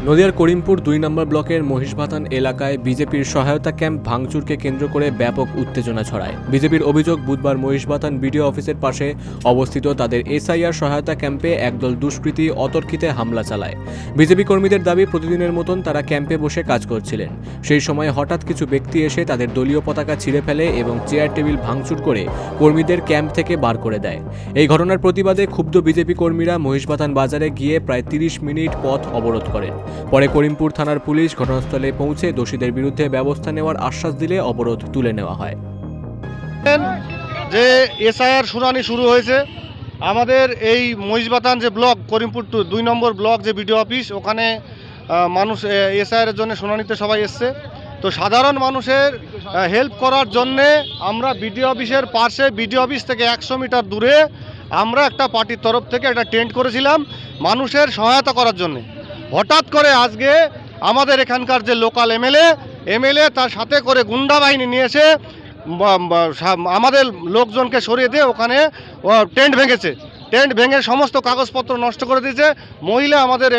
নদিয়ার করিমপুর ২ নম্বর ব্লকের মহিষবাথান এলাকায় বিজেপির সহায়তা ক্যাম্প ভাঙচুরকে কেন্দ্র করে ব্যাপক উত্তেজনা ছড়ায়। বিজেপির অভিযোগ, বুধবার মহিষবাথান বিডিও অফিসের পাশে অবস্থিত তাদের এসআইআর সহায়তা ক্যাম্পে একদল দুষ্কৃতী অতর্কিতে হামলা চালায়। বিজেপি কর্মীদের দাবি, প্রতিদিনের মতন তারা ক্যাম্পে বসে কাজ করছিলেন। সেই সময় হঠাৎ কিছু ব্যক্তি এসে তাদের দলীয় পতাকা ছিঁড়ে ফেলে এবং চেয়ার টেবিল ভাঙচুর করে কর্মীদের ক্যাম্প থেকে বার করে দেয়। এই ঘটনার প্রতিবাদে ক্ষুব্ধ বিজেপি কর্মীরা মহিষবাথান বাজারে গিয়ে প্রায় ৩০ মিনিট পথ অবরোধ করেন। পরে করিমপুর থানার পুলিশ ঘটনাস্থলে পৌঁছে দোষীদের বিরুদ্ধে ব্যবস্থা নেওয়ার আশ্বাস দিলে অবরোধ তুলে নেওয়া হয়। যে এসআইআর শুনানি শুরু হয়েছে, আমাদের এই মহিষবাথান যে ব্লক করিমপুর ২ নম্বর ব্লক যে বিডিও অফিস, ওখানে মানুষ এসআইআরের জন্য শুনানিতে সবাই এসছে। তো সাধারণ মানুষের হেল্প করার জন্যে আমরা বিডিও অফিসের পাশে, বিডিও অফিস থেকে ১০০ মিটার দূরে আমরা একটা পার্টির তরফ থেকে একটা টেন্ট করেছিলাম মানুষের সহায়তা করার জন্যে। হঠাৎ করে আজকে আমাদের এখানকার যে লোকাল এমএলএ তার সাথে করে গুন্ডা বাহিনী নিয়ে এসে আমাদের লোকজনকে সরিয়ে দিয়ে ওখানে টেন্ট ভেঙেছে। টেন্ট ভেঙে সমস্ত কাগজপত্র নষ্ট করে দিয়েছে। মহিলা আমাদের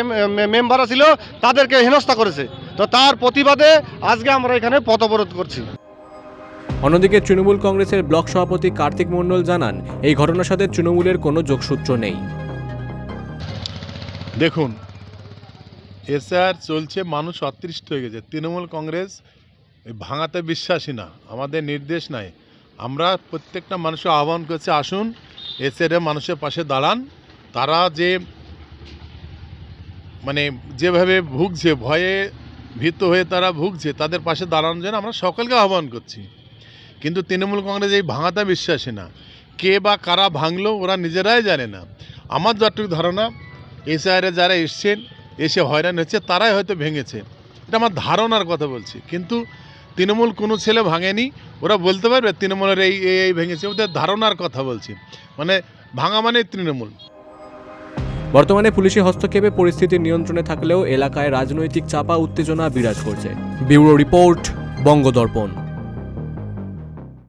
মেম্বাররা ছিল, তাদেরকে হেনস্থা করেছে। তো তার প্রতিবাদে আজকে আমরা এখানে পথ অবরোধ করছি। অন্যদিকে তৃণমূল কংগ্রেসের ব্লক সভাপতি কার্তিক মণ্ডল জানান, এই ঘটনার সাথে তৃণমূলের কোনো যোগসূত্র নেই। দেখুন, এসআর চলছে, মানুষ অতৃষ্ট হয়ে গেছে। তৃণমূল কংগ্রেস ভাঙাতে বিশ্বাসী না, আমাদের নির্দেশ নাই। আমরা প্রত্যেকটা মানুষকে আহ্বান করছি, আসুন এসআর মানুষের পাশে দাঁড়ান। তারা যে যেভাবে ভুগছে, ভয়ে ভীত হয়ে তারা ভুগছে, তাদের পাশে দাঁড়ানোর জন্য আমরা সকলকে আহ্বান করছি। কিন্তু তৃণমূল কংগ্রেস এই ভাঙাতে বিশ্বাসী না। কে বা কারা ভাঙলো ওরা নিজেরাই জানে না। আমার যতটুকু ধারণা, এসআইআরে যারা এসছেন, এসে হয়রান হচ্ছে, তারাই হয়তো ভেঙেছে। এটা আমার ধারণার কথা বলছি। কিন্তু তৃণমূল কোনো ছেলে ভাঙেনি। ওরা বলতে পারবে তৃণমূলের এই ভেঙেছে, ওদের ধারণার কথা বলছি। ভাঙা মানে তৃণমূল। বর্তমানে পুলিশি হস্তক্ষেপে পরিস্থিতি নিয়ন্ত্রণে থাকলেও এলাকায় রাজনৈতিক চাপা উত্তেজনা বিরাজ করছে। Bureau report, বঙ্গদর্পণ।